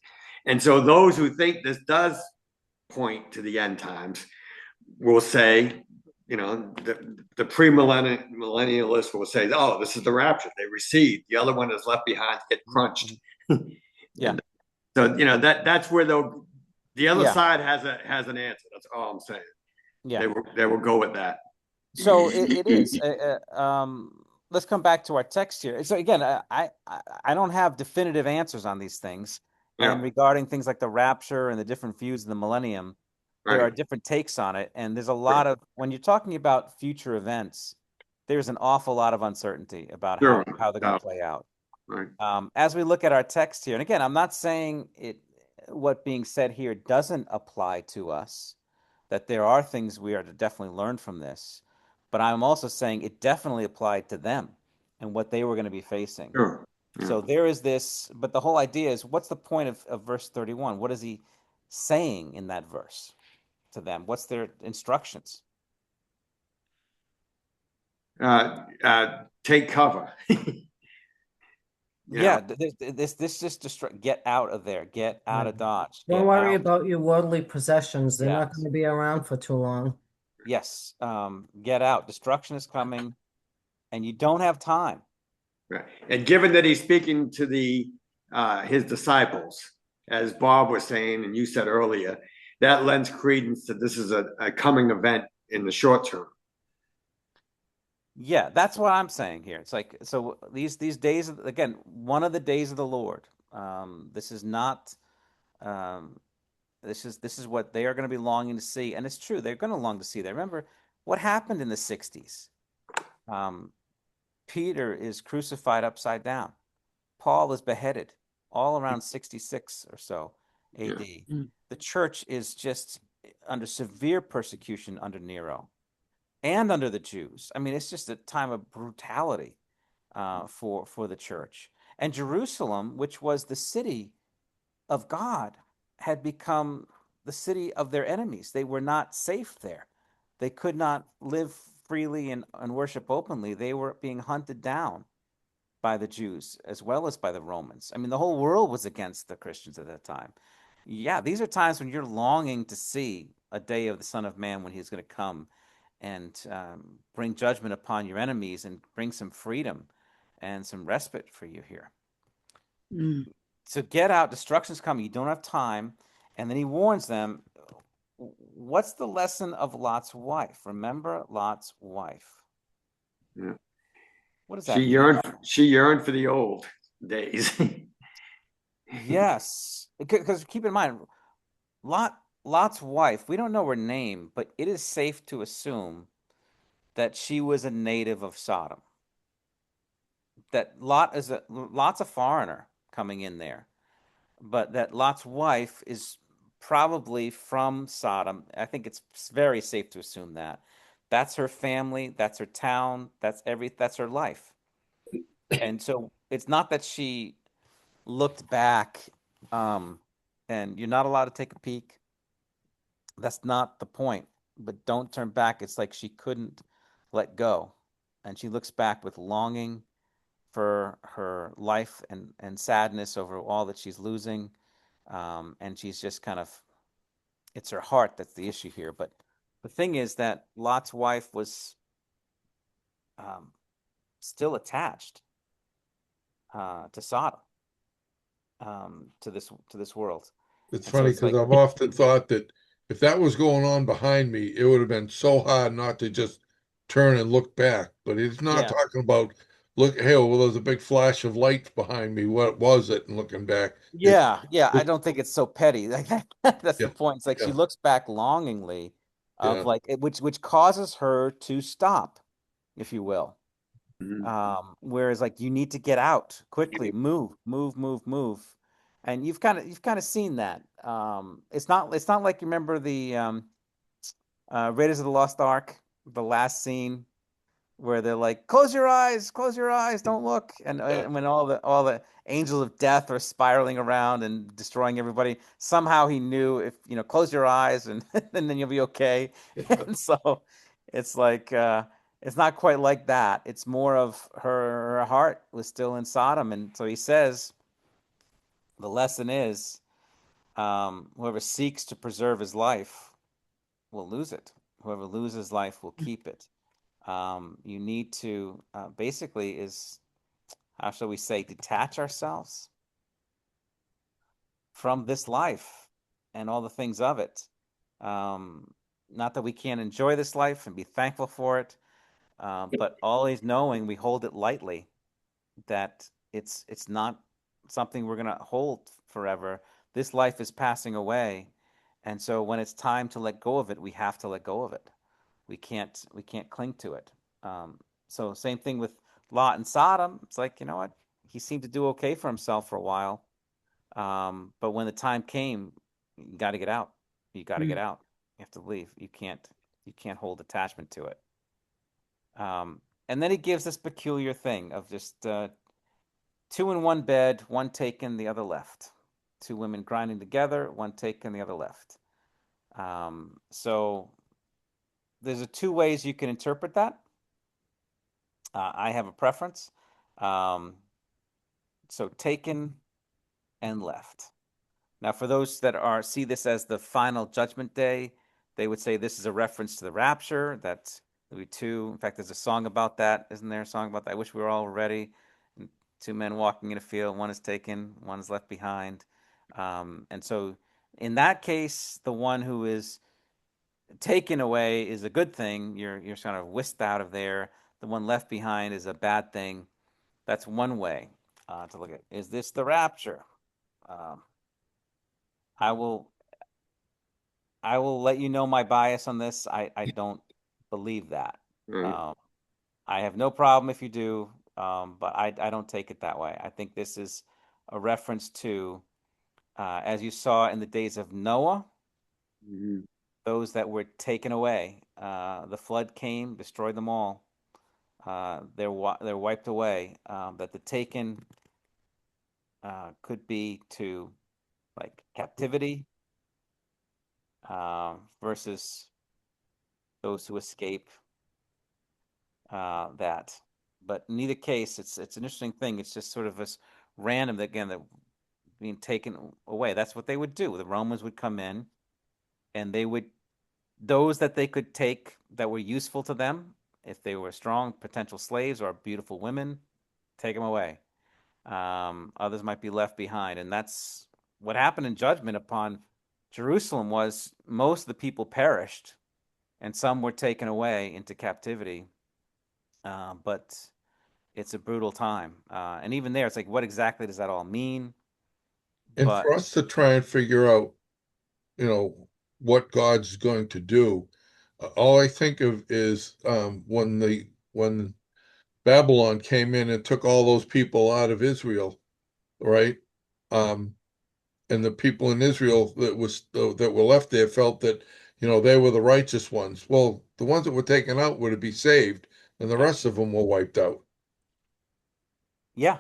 And so those who think this does point to the end times will say, you know, the premillennialists will say, oh, this is the rapture. They received. The other one is left behind to get crunched. Yeah. And so, you know, that's where the other side has an answer. That's all I'm saying. Yeah. They will go with that. So it is. Let's come back to our text here. So again, I don't have definitive answers on these things. And regarding things like the rapture and the different views of the millennium, there are different takes on it. And there's a lot of, when you're talking about future events, there's an awful lot of uncertainty about how they're going to play out. Right. As we look at our text here, and again, I'm not saying what being said here doesn't apply to us, that there are things we are to definitely learn from this, but I'm also saying it definitely applied to them and what they were going to be facing. Sure. Yeah. So there is this, but the whole idea is, what's the point of verse 31? What is he saying in that verse to them? What's their instructions? Take cover. Yeah, this just get out of there, get out of Dodge. Don't worry about your worldly possessions. They're not going to be around for too long. Yes, get out. Destruction is coming, and you don't have time. Right. And given that he's speaking to his disciples, as Bob was saying, and you said earlier, that lends credence that this is a coming event in the short term. Yeah, that's what I'm saying here. It's like, so these days, again, one of the days of the Lord. This is not. This is what they are going to be longing to see, and it's true. They're going to long to see that. Remember what happened in the 60s. Peter is crucified upside down. Paul is beheaded all around 66 or so AD. Yeah. The church is just under severe persecution under Nero and under the Jews. I mean, it's just a time of brutality for the church. And Jerusalem, which was the city of God, had become the city of their enemies. They were not safe there. They could not live freely and worship openly. They were being hunted down by the Jews as well as by the Romans. I mean, the whole world was against the Christians at that time. Yeah, these are times when you're longing to see a day of the Son of Man, when he's going to come and bring judgment upon your enemies and bring some freedom and some respite for you here. So get out, destruction's coming, you don't have time. And then he warns them, what's the lesson of Lot's wife? Remember Lot's wife. Yeah. What does that mean? She yearned for the old days. Yes, because keep in mind, Lot's wife, we don't know her name, but it is safe to assume that she was a native of Sodom. That Lot's a foreigner coming in there, but that Lot's wife is probably from Sodom. I think it's very safe to assume that. That's her family, that's her town, that's her life. And so it's not that she looked back, and you're not allowed to take a peek. That's not the point. But don't turn back. It's like she couldn't let go. And she looks back with longing for her life and sadness over all that she's losing. And she's just kind of, it's her heart that's the issue here. But the thing is that Lot's wife was still attached to Sodom, to this world. It's And so funny it's because like, I've often thought that if that was going on behind me, it would have been so hard not to just turn and look back. But he's not yeah, talking about look, hey, well, there's a big flash of light behind me. What was it? And looking back, it's yeah. I don't think it's so petty. Like that's yeah, the point. It's like she yeah, looks back longingly, of yeah. like which causes her to stop, if you will. Mhm. Whereas like you need to get out quickly, move. And you've kind of seen that. It's not like you remember the Raiders of the Lost Ark, the last scene where they're like, close your eyes, don't look. And when all the angels of death are spiraling around and destroying everybody, somehow he knew, if close your eyes and and then you'll be okay. And so it's like it's not quite like that. It's more of her heart was still in Sodom. And so he says the lesson is, whoever seeks to preserve his life will lose it. Whoever loses life will keep it. You need to basically is, how shall we say, detach ourselves from this life and all the things of it. Not that we can't enjoy this life and be thankful for it, but always knowing we hold it lightly, that it's not something we're going to hold forever. This life is passing away, and so when it's time to let go of it, we have to let go of it. We can't cling to it. So same thing with Lot and Sodom. It's like, you know what? He seemed to do okay for himself for a while. But when the time came, you got to get out. You got to get out. You have to leave. You can't hold attachment to it. And then he gives this peculiar thing of just two in one bed, one taken, the other left. Two women grinding together, one taken, the other left. So there's two ways you can interpret that. I have a preference. Um, so taken and left. Now, for those that see this as the final judgment day, they would say this is a reference to the rapture. That there'll be two. In fact, there's a song about that, isn't there? A song about that. I wish we were all ready. And two men walking in a field. One is taken, one is left behind. And so, in that case, the one who is taken away is a good thing. You're kind of whisked out of there. The one left behind is a bad thing. That's one way to look at it. Is this the rapture? Um, I will I will let you know my bias on this. I don't believe that. Mm. Um, I have no problem if you do, but I don't take it that way. I think this is a reference to, as you saw in the days of Noah, Mhm. those that were taken away. The flood came, destroyed them all. They're wiped away. That the taken could be to like captivity, versus those who escape that. But in either case, it's an interesting thing. It's just sort of this random, again, that being taken away. That's what they would do. The Romans would come in, and they would, those that they could take that were useful to them, if they were strong potential slaves or beautiful women, take them away. Others might be left behind, and that's what happened in judgment upon Jerusalem. Was most of the people perished, and some were taken away into captivity. But it's a brutal time, and even there, it's like, what exactly does that all mean? And But for us to try and figure out, what God's going to do, all I think of is when Babylon came in and took all those people out of Israel, right? Um, and the people in Israel that were left there felt that they were the righteous ones. Well, the ones that were taken out were to be saved, and the yeah, rest of them were wiped out. yeah,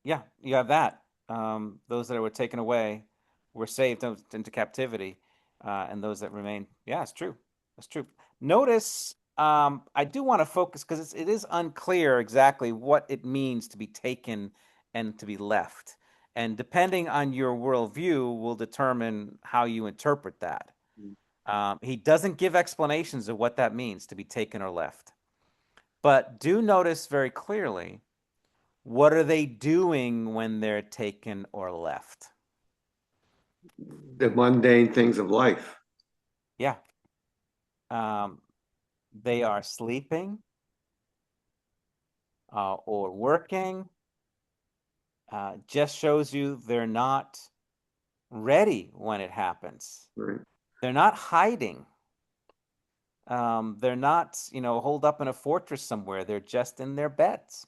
yeah, you have that. Those that were taken away were saved into captivity, and those that remain, yeah, it's true. It's true. Notice, I do want to focus because it is unclear exactly what it means to be taken and to be left. And depending on your worldview will determine how you interpret that. He doesn't give explanations of what that means to be taken or left. But do notice very clearly, what are they doing when they're taken or left? The mundane things of life. Yeah. They are sleeping or working. Just shows you they're not ready when it happens. Right. They're not hiding. They're not, holed up in a fortress somewhere. They're just in their beds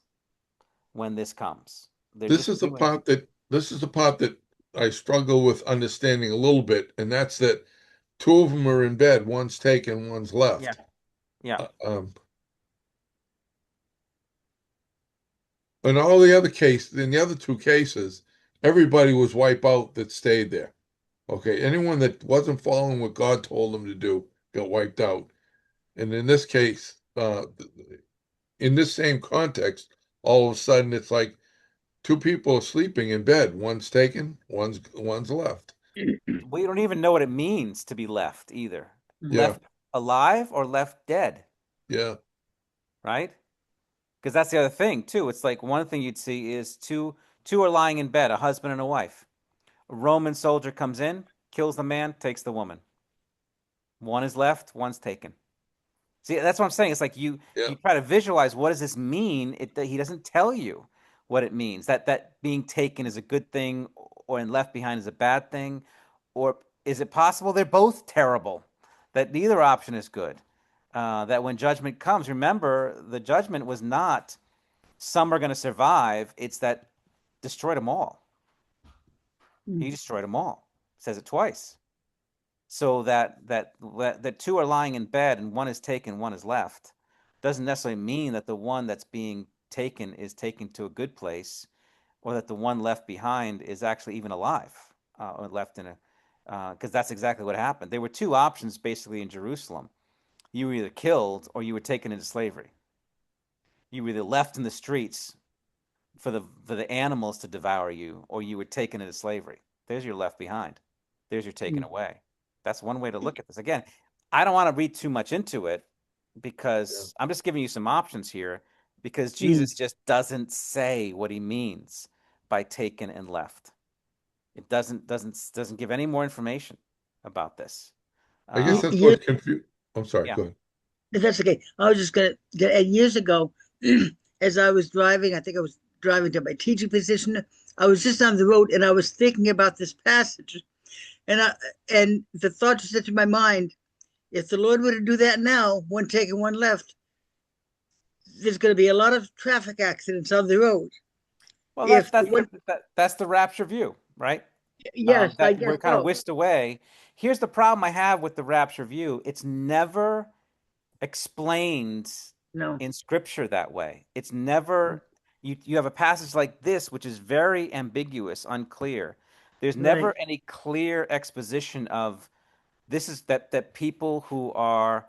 when this comes. They're This just is the doing. part that I struggle with understanding a little bit, and that's that two of them are in bed, one's taken, one's left. Yeah. Yeah. In all the other cases, in the other two cases, everybody was wiped out that stayed there. Okay, anyone that wasn't following what God told them to do got wiped out. And in this case, in this same context, all of a sudden it's like two people are sleeping in bed. One's taken, one's left. We don't even know what it means to be left either. Yeah, Left alive or left dead, yeah, right? Because that's the other thing too. It's like one thing you'd see is two are lying in bed, a husband and a wife. A Roman soldier comes in, kills the man, takes the woman. One is left, one's taken. See, that's what I'm saying. It's like you yeah. try to visualize, what does this mean? He doesn't tell you what it means. That being taken is a good thing or and left behind is a bad thing. Or is it possible they're both terrible? That neither option is good. That when judgment comes, remember, the judgment was not some are going to survive. It's that destroyed them all. He destroyed them all. Says it twice. So that two are lying in bed and one is taken, one is left, doesn't necessarily mean that the one that's being taken is taken to a good place, or that the one left behind is actually even alive, or left in a, because that's exactly what happened. There were two options basically in Jerusalem. You were either killed or you were taken into slavery. You were either left in the streets for the animals to devour you, or you were taken into slavery. There's your left behind. There's your taken away. That's one way to look at this. Again, I don't want to read too much into it because I'm just giving you some options here, because Jesus just doesn't say what he means by taken and left. It doesn't give any more information about this. I guess that's Yeah. what confused. I'm sorry, Yeah. go ahead. That's okay. I was just gonna add, years ago, as I was driving, I think I was driving to my teaching position. I was just on the road and I was thinking about this passage, and the thought just entered my mind: if the Lord were to do that now, one taken, one left, there's going to be a lot of traffic accidents on the road. Well, If that's the rapture view, right? Yes, I That we're guess kind of so. whisked away. Here's the problem I have with the rapture view. It's never explained No. in scripture that way. It's never, you have a passage like this, which is very ambiguous, unclear. There's never Right. any clear exposition of this is that people who are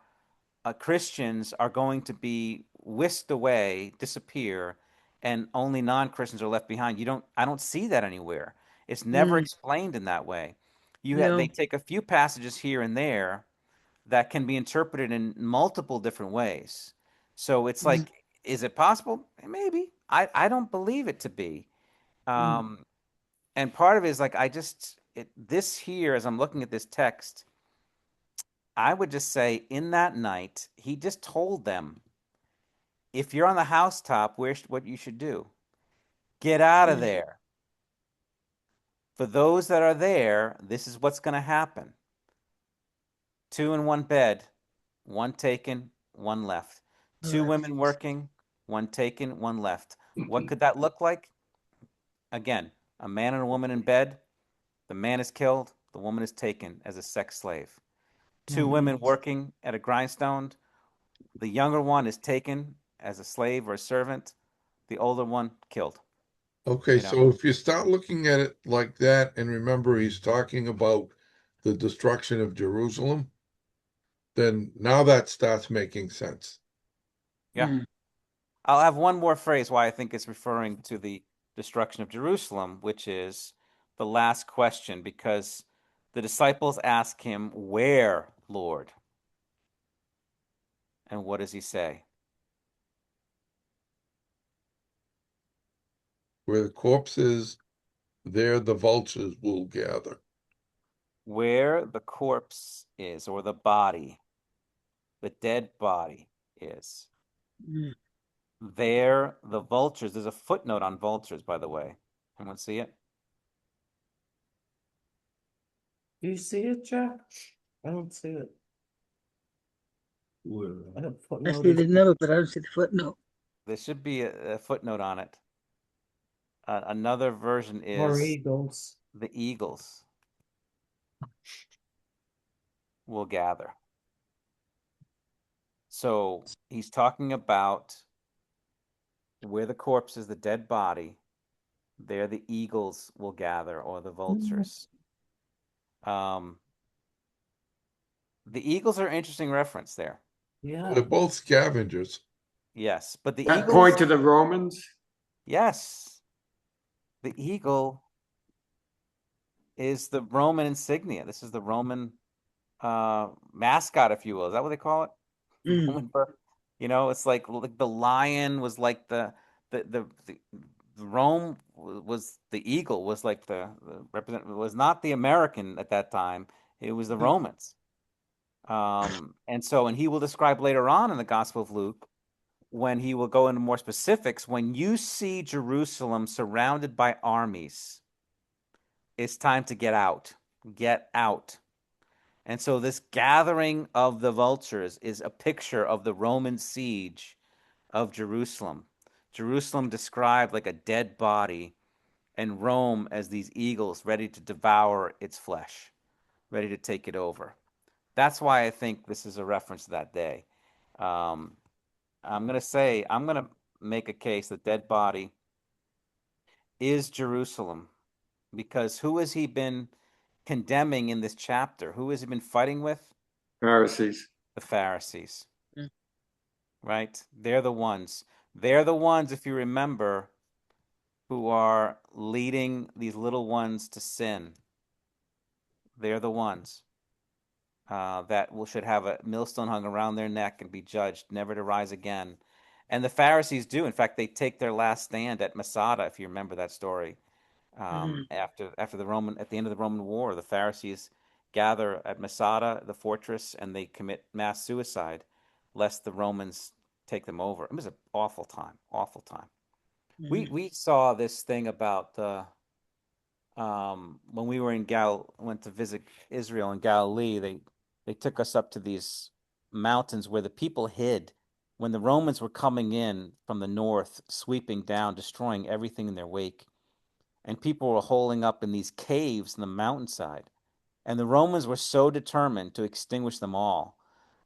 Christians are going to be whisked away, disappear, and only non-Christians are left behind. I don't see that anywhere. It's never explained in that way. They No. take a few passages here and there that can be interpreted in multiple different ways. So it's like, is it possible? Maybe. I don't believe it to be. And part of it is like, this here, as I'm looking at this text, I would just say in that night, he just told them, if you're on the housetop, what you should do. Get out of there. For those that are there, this is what's going to happen. Two in one bed, one taken, one left. Two women working, one taken, one left. What could that look like? Again, a man and a woman in bed. The man is killed. The woman is taken as a sex slave. Two women working at a grindstone. The younger one is taken as a slave or a servant. The older one killed. Okay, so if you start looking at it like that, and remember he's talking about the destruction of Jerusalem, then now that starts making sense. Yeah. I'll have one more phrase why I think it's referring to the destruction of Jerusalem, which is the last question, because the disciples ask him, "Where, Lord?" And what does he say? Where the corpse is, there the vultures will gather. Where the corpse is, or the body, the dead body is, Mm. there the vultures. There's a footnote on vultures, by the way. Anyone see it? Do you see it, Jack? I don't see it. Where? I have I footnote see as the note, but I don't see the footnote. There should be a footnote on it. Another version more is eagles. the eagles will gather. So he's talking about where the corpse is, the dead body, there the eagles will gather, or the vultures. The eagles are an interesting reference there. Yeah. They're both scavengers. Yes, but the That eagles, point to the Romans. yes, the eagle is the Roman insignia. This is the Roman mascot, if you will. Is that what they call it? Mm. Roman it's like the lion was like the Rome was the eagle was like the represent was not the American at that time. It was the Romans. And he will describe later on in the Gospel of Luke, when he will go into more specifics, when you see Jerusalem surrounded by armies, it's time to get out. Get out. And so this gathering of the vultures is a picture of the Roman siege of Jerusalem. Jerusalem described like a dead body, and Rome as these eagles ready to devour its flesh, ready to take it over. That's why I think this is a reference to that day. I'm going to make a case that dead body is Jerusalem, because who has he been condemning in this chapter? Who has he been fighting with? Pharisees. The Pharisees. Mm. Right? They're the ones. They're the ones, if you remember, who are leading these little ones to sin. They're the ones that should have a millstone hung around their neck and be judged, never to rise again. And the Pharisees do. In fact, they take their last stand at Masada, if you remember that story. After at the end of the Roman War, the Pharisees gather at Masada, the fortress, and they commit mass suicide, lest the Romans take them over. It was an awful time, awful time. We saw this thing about when we were went to visit Israel and Galilee. They took us up to these mountains where the people hid when the Romans were coming in from the north, sweeping down, destroying everything in their wake. And people were holing up in these caves in the mountainside. And the Romans were so determined to extinguish them all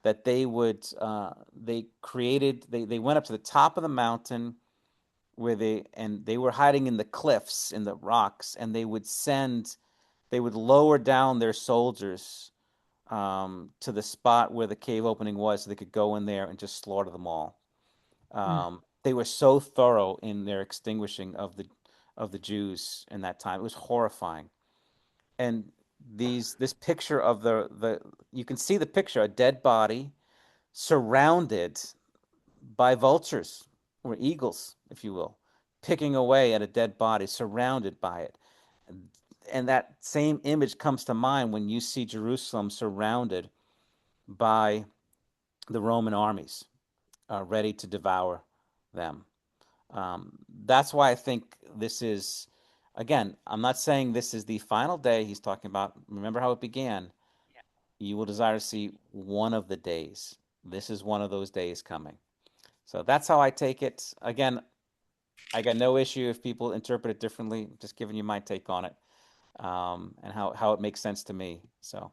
that they went up to the top of the mountain where they were hiding in the cliffs, in the rocks, and they would lower down their soldiers to the spot where the cave opening was, so they could go in there and just slaughter them all. They were so thorough in their extinguishing of the Jews in that time. It was horrifying. And this picture of you can see the picture, a dead body surrounded by vultures or eagles, if you will, picking away at a dead body, surrounded by it. And that same image comes to mind when you see Jerusalem surrounded by the Roman armies, ready to devour them. That's why I think this is, again, I'm not saying this is the final day he's talking about. Remember how it began. You will desire to see one of the days. This is one of those days coming. So that's how I take it. Again, I got no issue if people interpret it differently. Just giving you my take on it, and how it makes sense to me. So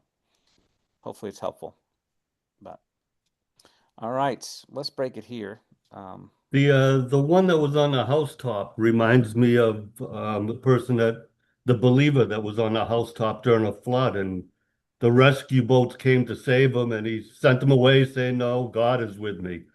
hopefully it's helpful. But all right, let's break it here. The one that was on the housetop reminds me of the believer that was on the housetop during a flood, and the rescue boats came to save him, and he sent them away saying, "No, God is with me."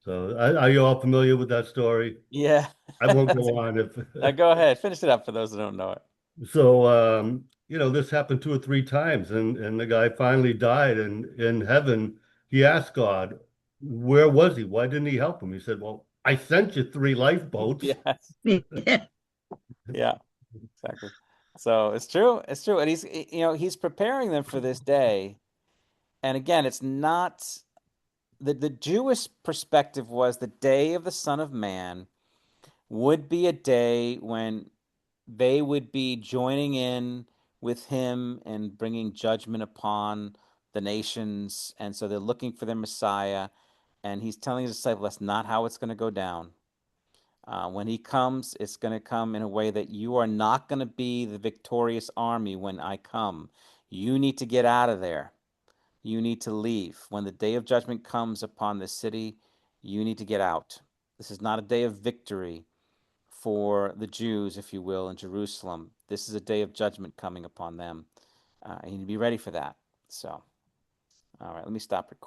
So are you all familiar with that story? Yeah. I won't go on if Go ahead, finish it up for those that don't know it. so this happened 2 or 3 times and the guy finally died and in heaven he asked God, where was he? Why didn't he help him? He said, well, I sent you 3 lifeboats. Yes. Yeah. Yeah, exactly. So it's true. It's true. And he's preparing them for this day. And again, it's not the Jewish perspective was the day of the Son of Man would be a day when they would be joining in with him and bringing judgment upon the nations. And so they're looking for their Messiah. And he's telling his disciples that's not how it's going to go down. When he comes, it's going to come in a way that you are not going to be the victorious army when I come. You need to get out of there. You need to leave. When the day of judgment comes upon the city, you need to get out. This is not a day of victory for the Jews, if you will, in Jerusalem. This is a day of judgment coming upon them. You need to be ready for that. So, all right, let me stop recording.